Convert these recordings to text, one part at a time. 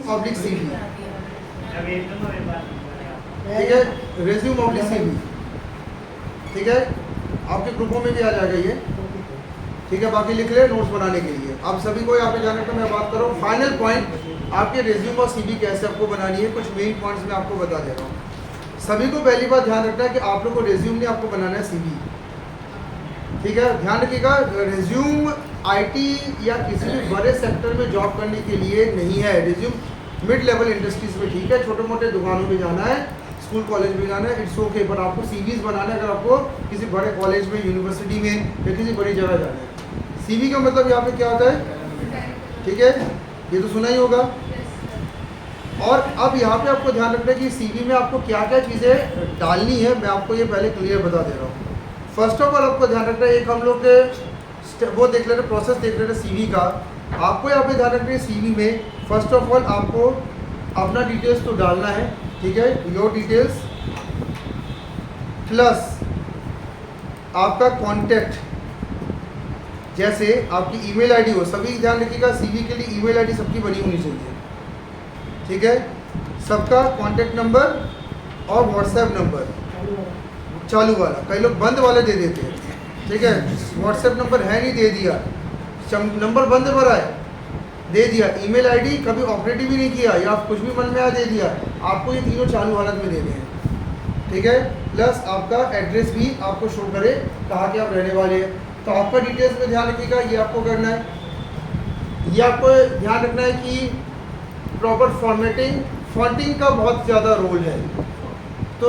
Oblique CV, ठीक है, resume oblique CV, ठीक है, आपके ग्रुपों में भी आ जाएगा ये, ठीक है। बाकी लिख ले नोट्स बनाने के लिए। आप सभी को यहाँ पे जाने का मैं बात कर रहा हूँ। फाइनल पॉइंट, आपके रेज्यूम और CV कैसे आपको बनानी है, कुछ मेन पॉइंट्स मैं आपको बता दे रहा हूँ। सभी को पहली बात ध्यान रखना है कि आप लोग को रेज्यूम नहीं, आपको बनाना है CV, ठीक है। ध्यान रखिएगा, रेज्यूम IT या किसी भी बड़े सेक्टर में जॉब करने के लिए नहीं है। रेज्यूम मिड लेवल इंडस्ट्रीज में ठीक है, छोटे मोटे दुकानों में जाना है, स्कूल कॉलेज में जाना है, इट्स ओके, पर आपको CVs बनाना है अगर आपको किसी बड़े कॉलेज में, यूनिवर्सिटी में या किसी बड़ी जगह जाना है। CV का मतलब यहाँ पे क्या होता है, ठीक है, ये तो सुना ही होगा। और अब यहाँ पे आपको ध्यान रखना है कि CV में आपको क्या क्या चीज़ें डालनी है, मैं आपको ये पहले क्लियर बता दे रहा हूँ। फर्स्ट ऑफ ऑल आपको ध्यान रखना है, एक हम लोग के वो देख ले रहे, प्रोसेस देख ले रहे CV का। आपको यहाँ पे ध्यान रखना है CV में फर्स्ट ऑफ ऑल आपको अपना डिटेल्स तो डालना है, ठीक है, योर डिटेल्स प्लस आपका कॉन्टैक्ट, जैसे आपकी ईमेल आईडी हो। सभी ध्यान रखिएगा, CV के लिए ईमेल आईडी सबकी बनी होनी चाहिए, ठीक है, सबका कॉन्टैक्ट नंबर और व्हाट्सएप नंबर चालू वाला, कई लोग बंद वाले दे देते हैं, ठीक है, व्हाट्सएप नंबर है नहीं, दे दिया, नंबर बंद भरा है, दे दिया, ईमेल आईडी कभी ऑपरेटिव ही नहीं किया या कुछ भी मन में आया दे दिया, आपको ये तीनों चालू हालत में देने हैं, ठीक है। प्लस आपका एड्रेस भी आपको शो करे कहाँ के आप रहने वाले हैं। तो आपका डिटेल्स में ध्यान रखिएगा, ये आपको करना है। ये आपको ध्यान रखना है कि प्रॉपर फॉर्मेटिंग, फॉन्टिंग का बहुत ज़्यादा रोल है। तो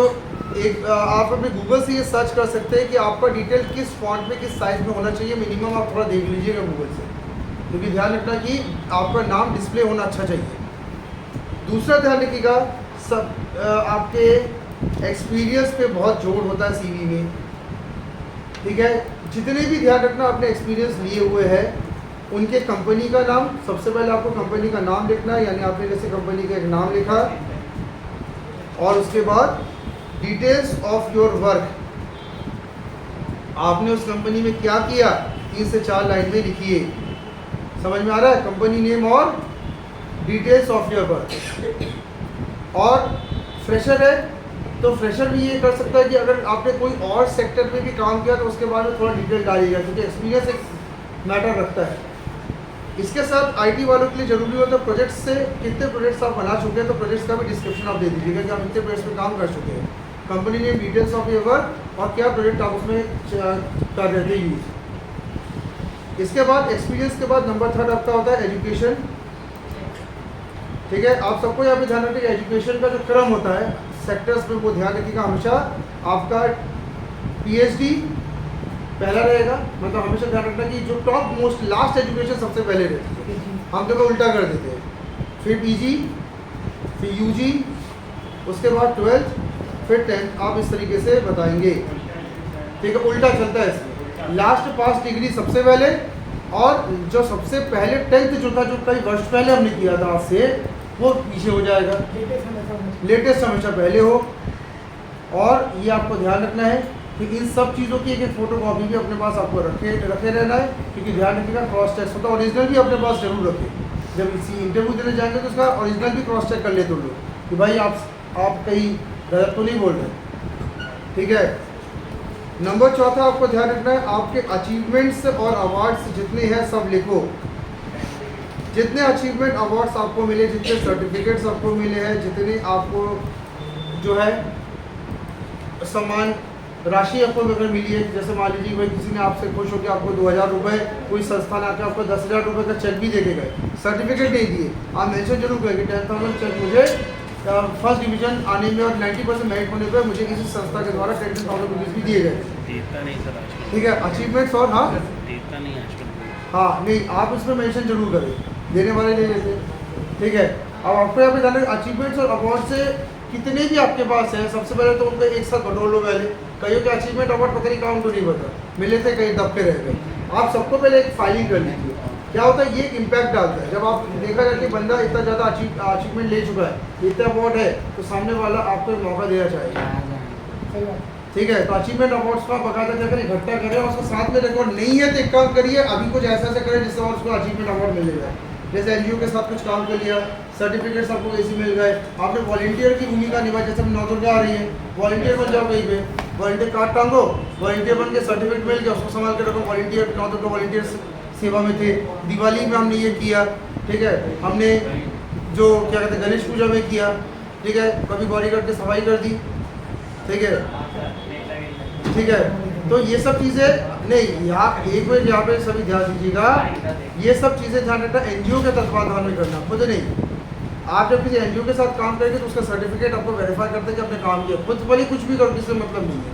एक आप अपने गूगल से ये सर्च कर सकते हैं कि आपका डिटेल किस फॉन्ट में, किस साइज़ में होना चाहिए, मिनिमम आप थोड़ा देख लीजिएगा गूगल से, क्योंकि ध्यान रखना कि आपका नाम डिस्प्ले होना अच्छा चाहिए। दूसरा ध्यान रखिएगा, सब आपके एक्सपीरियंस पे बहुत जोर होता है CV में, ठीक है। जितने भी ध्यान रखना अपने एक्सपीरियंस लिए हुए हैं, उनके कंपनी का नाम, सबसे पहले आपको कंपनी का नाम लिखना है, यानी आपने जैसे कंपनी का एक नाम लिखा, और उसके बाद डिटेल्स ऑफ योर वर्क, आपने उस कंपनी में क्या किया 3 से 4 लाइन में लिखिए। समझ में आ रहा है, कंपनी नेम और डिटेल्स ऑफ योर वर्क। और फ्रेशर है तो फ्रेशर भी ये कर सकता है कि अगर आपने कोई और सेक्टर में भी काम किया तो उसके बारे में थोड़ा डिटेल डालिएगा, क्योंकि एक्सपीरियंस एक मैटर रखता है। इसके साथ IT वालों के लिए जरूरी होता है प्रोजेक्ट्स से कितने प्रोजेक्ट्स आप बना चुके हैं, तो प्रोजेक्ट्स का भी डिस्क्रिप्शन आप दे दीजिएगा कि आप इतने प्रोजेक्ट्स में काम कर चुके हैं, company name, details of your work और क्या प्रोजेक्ट आप उसमें कर रहे थे यूज़। इसके बाद एक्सपीरियंस के बाद नंबर 3 आपका होता है एजुकेशन, ठीक है। आप सबको यहाँ पे ध्यान रखिए, एजुकेशन का जो क्रम होता है सेक्टर्स में वो ध्यान रखिएगा। हमेशा आपका PhD पहला रहेगा, मतलब हमेशा ध्यान रखना कि जो टॉप मोस्ट लास्ट एजुकेशन सबसे पहले रहती है, हम तो उल्टा कर देते हैं, फिर PG, फिर UG, उसके बाद 12th, फिर 10th, आप इस तरीके से बताएंगे, ठीक है, उल्टा चलता है इसमें। लास्ट पास डिग्री सबसे पहले, और जो सबसे पहले 10th जो था, जो कई वर्ष पहले हमने किया था आपसे, वो पीछे हो जाएगा, लेटेस्ट हमेशा पहले हो। और ये आपको ध्यान रखना है कि इन सब चीज़ों की एक फोटो कॉपी भी अपने पास आपको रखे रहना है, क्योंकि ध्यान रखिएगा क्रॉस चेक होता है, ओरिजिनल भी अपने पास जरूर रखें। जब इसी इंटरव्यू देने जाएंगे तो उसका ओरिजिनल भी क्रॉस चेक कर लेते लोग कि भाई आप कहीं गलत तो नहीं बोल रहे, ठीक है। नंबर 4 आपको ध्यान रखना है, आपके अचीवमेंट्स और अवार्ड्स जितने हैं सब लिखो। जितने अचीवमेंट अवार्ड्स आपको मिले, जितने सर्टिफिकेट्स आपको मिले हैं, जितने आपको जो है सम्मान राशि आपको अगर मिली है, जैसे मान लीजिए भाई किसी ने आपसे खुश होकर आपको 2000 रुपये, कोई संस्थान आकर आपको 10,000 रुपये का चेक भी दे के गए, सर्टिफिकेट नहीं दिए, आप मेंशन जरूर करेंगे 10,000 चेक मुझे फर्स्ट डिवीजन आने में और 90% मेरिट होने पर मुझे किसी संस्था के द्वारा 10,000 रुपीज़ भी दिए गए, ठीक है। अचीवमेंट्स और हाँ नहीं, आप इसमें मेंशन जरूर करें, देने वाले ले लेते, ठीक है। अब आपको यहाँ पे जाना अचीवमेंट्स और अवार्ड से कितने भी आपके पास है, सबसे पहले तो उनको एक साथ बटोर लो। पहले कईयों के अचीवमेंट अवार्ड पता नहीं काउंट नहीं पता, मिले थे कहीं दबके रह गए। आप सबको पहले एक फाइलिंग कर लीजिए। क्या होता है, ये एक इम्पैक्ट डालता है। जब आप देखा जाए कि बंदा इतना ज़्यादा अचीवमेंट ले चुका है, इतना अवार्ड है, तो सामने वाला आपको एक मौका देना चाहिए, ठीक है। तो अचीवमेंट अवार्ड्स का बकायदा क्या करें, इकट्ठा करें और उसको साथ में रिकॉर्ड नहीं है तो एक काम करिए, अभी कुछ ऐसा करें जिससे और उसको अचीवमेंट अवार्ड मिल जाए। जैसे NGO के साथ कुछ काम कर लिया, सर्टिफिकेट्स आपको ऐसे मिल गए। आपने वॉलंटियर की भूमिका निभाई, जैसे नौ दुर्गा आ रही है, वॉलंटियर बन जाओ कहीं पे, वॉलंटियर कार्ड टांगो, वॉलंटियर बन के सर्टिफिकेट मिल गया, उसको संभाल के रखो, वॉलंटियर नौ दुर्गा वॉलंटियर सेवा में थे। दिवाली में हमने ये किया, ठीक है, हमने जो क्या कहते हैं गणेश पूजा में किया, ठीक है, कभी बॉडीगार्ड की सफाई कर दी, ठीक है, ठीक है। तो ये सब चीज़ें नहीं, यहाँ एक मिनट यहाँ पे सभी ध्यान दीजिएगा, ये सब चीज़ें ध्यान रखना एनजीओ के तत्वाधान में करना, खुद नहीं। आप जब किसी एनजीओ के साथ काम करेंगे तो उसका सर्टिफिकेट आपको वेरीफाई करते हैं कि आपने काम किया, खुद भले कुछ भी करो, किसी मतलब नहीं है,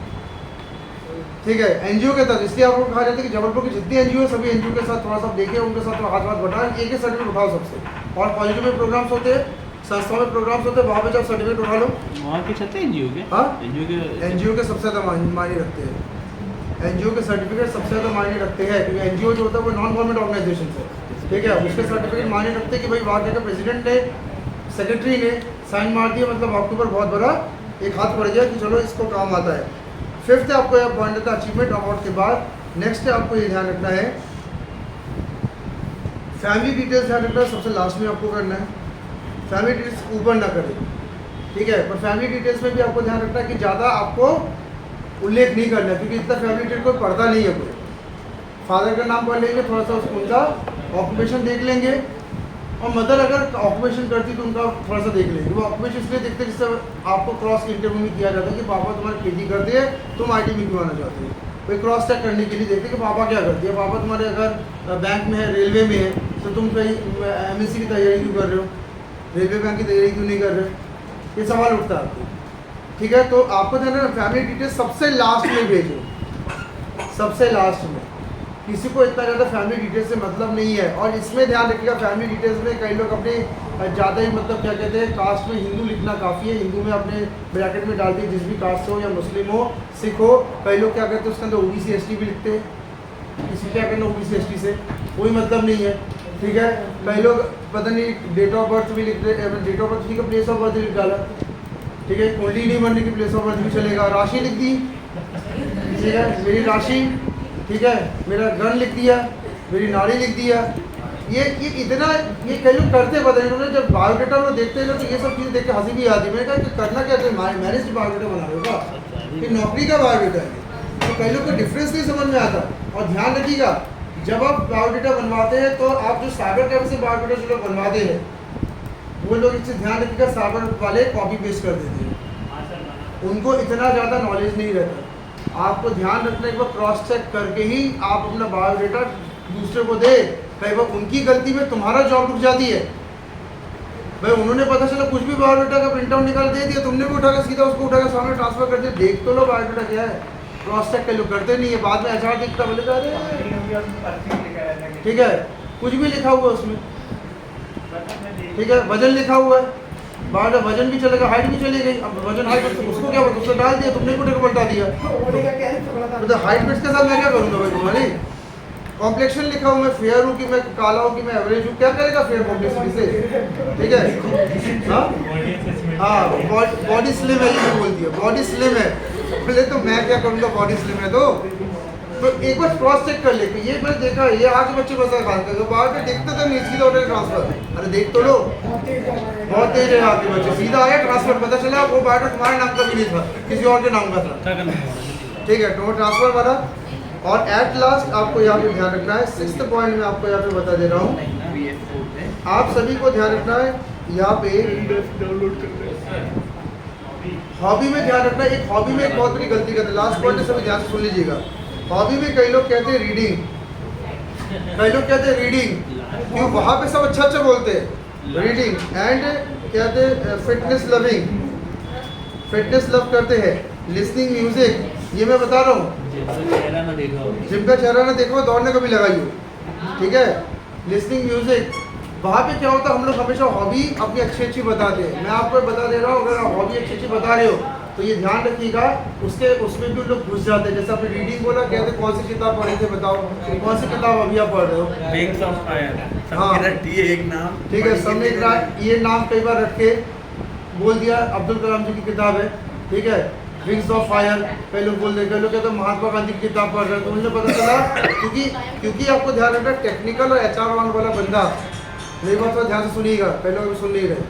ठीक है। एनजीओ के साथ इसलिए आपको कहा जाता है कि जबलपुर के जितने एनजीओ है सभी एनजीओ के साथ थोड़ा सा देखें, उनके साथ थोड़ा हाथ बढ़ाएं, एक ही सर्टिफिकेट उठाओ सबसे। और कॉलेजों में प्रोग्राम्स होते हैं, संस्थाओं में प्रोग्राम्स होते हैं, वहाँ पे जब सर्टिफिकेट उठा लो। वहाँ के चलते एनजीओ के, हाँ एनजीओ के सबसे ज़्यादा मायने रखते हैं, एनजीओ के सर्टिफिकेट सबसे ज़्यादा मायने रखते हैं, क्योंकि एनजीओ जो होता है वो नॉन गवर्नमेंट ऑर्गेनाइजेशन है, ठीक है, उसके सर्टिफिकेट मायने रखते हैं कि भाई वहाँ के प्रेसिडेंट ने, सेक्रेटरी ने साइन मार दिया, मतलब आपके ऊपर बहुत बड़ा एक हाथ पड़ गया कि चलो इसको काम आता है। फिफ्थ आपको यह पॉइंट था अचीवमेंट अवार्ड के बाद। नेक्स्ट है आपको ये ध्यान रखना है, फैमिली डिटेल्स ध्यान रखना है, सबसे लास्ट में आपको करना है। फैमिली डिटेल्स ऊपर ना करें, ठीक है, पर फैमिली डिटेल्स में भी आपको ध्यान रखना है कि ज़्यादा आपको उल्लेख नहीं करना है, क्योंकि इतना फैमिली डिटेल कोई पढ़ता नहीं है कोई। फादर का नाम पढ़ लेंगे, थोड़ा सा उनका ऑक्यूपेशन देख लेंगे, और मदर अगर ऑक्यूपेशन करती तो उनका थोड़ा सा देख लेंगे। वो ऑक्यूपेशन इसलिए देखते हैं जिससे आपको क्रॉस इंटरव्यू में किया जाता है कि पापा तुम्हारी खेती करते हैं, तुम आईटी में क्यों आना चाहते हो, कोई क्रॉस चेक करने के लिए देखते हैं कि पापा क्या करती है। पापा तुम्हारे अगर बैंक में है, रेलवे में है, तो तुम कहीं एमएससी की तैयारी क्यों कर रहे हो, रेलवे बैंक की तैयारी क्यों नहीं कर रहे, ये सवाल उठता है आपको, ठीक है। तो आपको ध्यान रखना फैमिली डिटेल्स सबसे लास्ट में भेजो, सबसे लास्ट में, किसी को इतना ज़्यादा फैमिली डिटेल्स से मतलब नहीं है। और इसमें ध्यान रखिएगा फैमिली डिटेल्स में कई लोग अपने ज़्यादा ही मतलब क्या कहते हैं कास्ट में हिंदू लिखना काफ़ी है, हिंदू में अपने ब्रैकेट में डालते हैं जिस भी कास्ट से हो, या मुस्लिम हो, सिख हो। कई लोग क्या करते हैं उसके अंदर ओबीसी एसटी भी लिखते हैं, किसी क्या करना ओबीसी एसटी से कोई मतलब नहीं है, ठीक है। कई लोग पता नहीं डेट ऑफ बर्थ भी लिखते हैं, डेट ऑफ बर्थ की प्लेस ऑफ बर्थ लिख डाला, ठीक है, कुंडली नहीं बनने की प्लेस ऑफ बर्थ भी चलेगा, राशि लिख दी, ठीक है, मेरी राशि, ठीक है, मेरा गण लिख दिया, मेरी नाड़ी लिख दिया। ये इतना ये कई लोग करते पता नहीं, उन्होंने जब बायोडाटा में देखते हैं ना तो ये सब चीज़ें देख के हंसी भी आती है। मैंने कहा कि करना क्या है, मैरिज बायोडाटा बना रहे हो कि नौकरी का बायोडाटा है, तो कई लोग को डिफरेंस नहीं समझ में आता। और ध्यान रखिएगा जब आप बायोडाटा बनवाते हैं तो आप जो साइबर कैफे से बायोडाटा जो लोग बनवाते हैं वो लोग इससे ध्यान रखिएगा, साइबर वाले कॉपी पेस्ट कर देते हैं, उनको इतना ज़्यादा नॉलेज नहीं रहता। आपको ध्यान रखना एक बार क्रॉस चेक करके ही आप अपना बायोडाटा दूसरे को दे। कई बार उनकी गलती में तुम्हारा जॉब रुक जाती है, भाई उन्होंने पता चला कुछ भी बायोडाटा का प्रिंट आउट निकाल दे दिया, तुमने भी उठाकर सीधा उसको उठाकर सामने ट्रांसफर कर दिया। देख तो लो बायोडाटा क्या है, क्रॉस चेक कई लोग करते नहीं है, बाद में एचआर दिखता बोले जा रहे, ठीक है, कुछ भी लिखा हुआ उसमें, ठीक है, वजन लिखा हुआ है, बायोडाटा वजन भी चलेगा, हाइट भी चली गई। अब वजन हाइट उसको क्या उसको डाल दिया, तुमने कुछ पलटा दिया, तो हाइट फिट्स के साथ मैं क्या करूँगा भाई तुम्हारी। कॉम्प्लेक्शन लिखा हूँ, मैं फेयर हूँ कि मैं काला हूँ कि मैं एवरेज हूँ, क्या करेगा फेयर कॉम्प्लेक्सिटी से, ठीक है। हाँ बॉडी स्लिम है, ये बोल दिया बॉडी स्लिम है, बोले तो मैं क्या करूँगा बॉडी स्लिम है। तो एक बार क्रॉस चेक कर लेते, ये मैंने देखा ये आज बच्चे बसा खान कर बाहर में देखते थे नहीं सीधा होटल ट्रांसफर, अरे देख तो लो बहुत तेज है आपके बच्चे, सीधा आया ट्रांसफर, पता चला वो बायोडाटा तुम्हारे नाम का भी नहीं था, किसी और के नाम का था, ठीक है, तो ट्रांसफर वाला। और एट लास्ट आपको यहाँ पे ध्यान रखना है, सिक्स्थ पॉइंट में आपको यहाँ पे बता दे रहा हूँ, आप सभी को ध्यान रखना है यहाँ पे हॉबी में ध्यान रखना है। एक हॉबी में एक बहुत बड़ी गलती करते हैं, लास्ट पॉइंट सभी ध्यान से सुन लीजिएगा। हॉबी में कई लोग कहते हैं रीडिंग, कई लोग कहते हैं रीडिंग, क्यों वहाँ पे सब अच्छा बोलते हैं रीडिंग, एंड कहते हैं फिटनेस लविंग, फिटनेस लव करते हैं, लिसनिंग म्यूजिक, ये मैं बता रहा हूँ, जिम का चेहरा ना देखो दौड़ने को भी लगाइए, ठीक है, लिसनिंग म्यूजिक। वहाँ पे क्या होता है, हम लोग हमेशा हॉबी अपनी अच्छी बताते हैं, मैं आपको बता दे रहा हूँ, अगर आप हॉबी अच्छी बता रहे हो तो ये ध्यान रखिएगा उसमें भी लोग घुस जाते हैं। जैसे आपने रीडिंग बोला, कहते कौन सी किताब पढ़े थे बताओ, कौन सी किताब अभी आप पढ़ रहे हो, विंग्स ऑफ फायर, हाँ एक नाम, ठीक है, सबने ये नाम कई बार रख के बोल दिया, अब्दुल कलाम जी की किताब है, ठीक है, विंग्स ऑफ फायर, कई लोग बोल देते, कई लोग कहते हैं महात्मा गांधी की किताब पढ़ रहे हैं, तो मुझे पता चला क्योंकि आपको ध्यान रखना टेक्निकल और एचआर वाला बंदा मेरी बात थोड़ा ध्यान से सुनिएगा, पहले अभी सुन नहीं रहे।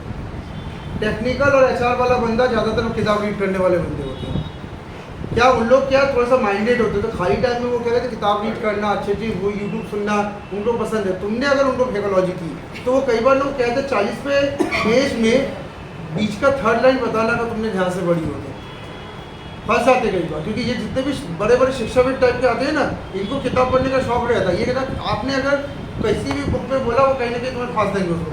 टेक्निकल और एचआर वाला बंदा ज़्यादातर किताब रीड करने वाले बंदे होते हैं। क्या उन लोग क्या थोड़ा सा माइंडेड होते हैं, तो खाली टाइम में वो क्या कहते हैं किताब रीड करना, अच्छी चीज़ वो यूट्यूब सुनना उनको पसंद है। तुमने अगर उनको फेकोलॉजी की तो वो कई बार लोग कहते हैं 40 पे पेज में बीच का थर्ड लाइन बताना का तुमने ध्यान से पढ़ी होगी, फंस जाते कई बार। क्योंकि ये जितने भी बड़े बड़े शिक्षाविद टाइप के आते हैं ना, इनको किताब पढ़ने का शौक रहता है। ये कहता आपने अगर किसी भी बुक में बोला वो कहीं ना कहीं तुम्हें फांस देंगे उसको।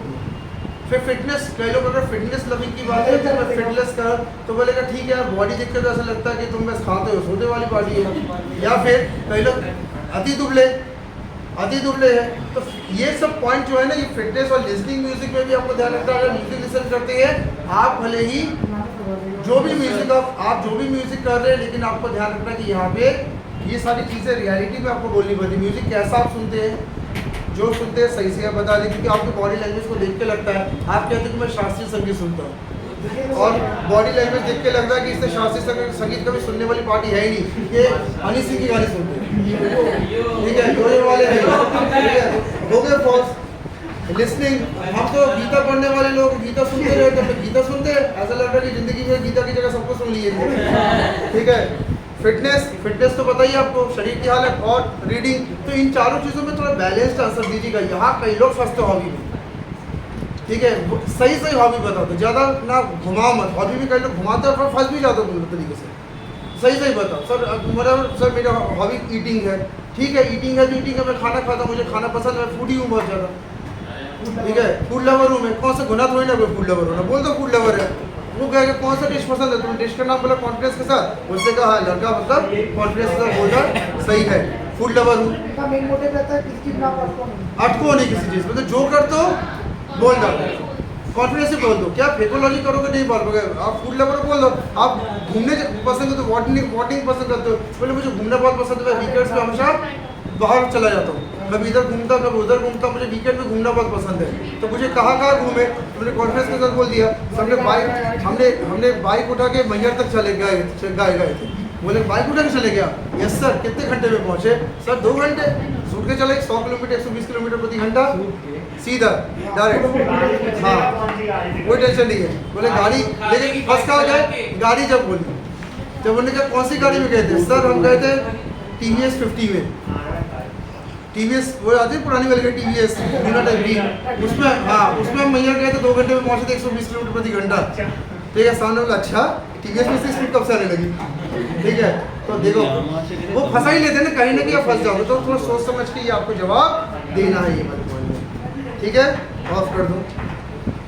फिर फिटनेस, कई लोग अगर फिटनेस लविंग की बात है तो मैं फिटनेस कर तो बोलेगा ठीक है यार, बॉडी देख कर तो ऐसा लगता है कि तुम बस खाते हो सोते वाली बॉडी है। या फिर कई लोग अति दुबले है। तो ये सब पॉइंट जो है ना, ये फिटनेस और लिसनिंग म्यूजिक में भी आपको ध्यान रखना है। अगर म्यूजिक लिसन करते हैं आप, भले ही जो भी म्यूजिक आप जो भी म्यूजिक कर रहे हैं, लेकिन आपको ध्यान रखना कि यहाँ पे ये सारी चीज़ें रियलिटी में आपको बोलनी पड़ती है। म्यूजिक कैसा आप सुनते हैं, जो सुनते हैं सही से बता दें, क्योंकि आपकी बॉडी लैंग्वेज को देख के लगता है, आप कहते हैं कि मैं शास्त्रीय संगीत सुनता हूँ और बॉडी लैंग्वेज देख के लगता है कि इससे शास्त्रीय संगीत कभी सुनने वाली पार्टी है ही नहीं, ये हनी सिंह की गाने सुनते हैं। ठीक है, योरे वाले नहीं, हो गए फॉल्स लिसनिंग। हम तो गीता पढ़ने वाले लोग गीता सुनते रहते हैं, गीता सुनते हैं ऐसा लग रहा है कि जिंदगी में गीता की जगह सबको सुन लिए। ठीक है, फिटनेस तो बताइए आपको, शरीर की हालत और रीडिंग, तो इन चारों चीज़ों में थोड़ा बैलेंस्ड आंसर दीजिएगा। यहाँ कई लोग फंसते हॉबी में। ठीक है, सही हॉबी बताओ, तो ज़्यादा ना घुमाओ मत। हॉबी में कई लोग घुमाते हैं और फंस भी जाते हैं तरीके से। सही बताओ सर मेरा हॉबी ईटिंग है। ठीक है, ईटिंग है तो ईटिंग है, मैं खाना खाता हूँ, मुझे खाना पसंद है, फूडी हूँ बहुत ज़्यादा। ठीक है, फूड लवर हूँ मैं। कौन सा गुना थोड़ी ना कोई फूड लवर होना, बोल दो फूड लवर है। वो कहेगा कौन सा डिश पसंद है, तुमने डिश का नाम बोला कॉन्फिडेंस के साथ, उसने कहा हाँ लड़का मतलब कॉन्फिडेंस के साथ बोला सही है, फूड लवर हूँ। अटको नहीं किसी चीज़ में, तो जो कर तो बोल दो, कॉन्फिडेंस से बोल दो। क्या फेकोलॉजी करोगे नहीं बोल पाओगे। आप फूड लवर बोल दो। आप घूमने पसंद करते हो, वॉटिंग पसंद करते हो, बोले मुझे घूमना बहुत पसंद है, वीकेंड्स में हमेशा बाहर चला जाता हूँ, कभी इधर घूमता कभी उधर घूमता, मुझे वीकेंड में घूमना बहुत पसंद है। तो मुझे कहाँ घूमे, तुमने कॉन्फ्रेंस के साथ बोल दिया। हमने बाइक उठा के मैहर तक चले गए थे। बोले बाइक उठा के चले गया, यस सर। कितने घंटे में पहुँचे सर? 2 घंटे। सूट के चले 100 किलोमीटर 120 किलोमीटर प्रति घंटा सीधा डायरेक्ट। हाँ, कोई टेंशन नहीं है। बोले गाड़ी, लेकिन फंस कहाँ गए, गाड़ी जब बोली, जब उन्होंने कहा कौन सी गाड़ी में गए थे सर, हम गए थे TVS 50 में। TVS वो आती है पुरानी वाली TVS टाइप, उसमें हाँ, उसमें हम मैहर गए थे, 2 घंटे में पहुँचे थे 120 किलोमीटर प्रति घंटा। ठीक है, सामने बोला अच्छा TVS में से स्पीड कब से आने लगी। ठीक है, तो देखो वो फंसा ही लेते हैं ना, कहीं ना कहीं आप फंस जाओगे। तो थोड़ा सोच समझ के ये आपको जवाब देना है ये मत बोलना। ठीक है, ऑफ कर दो।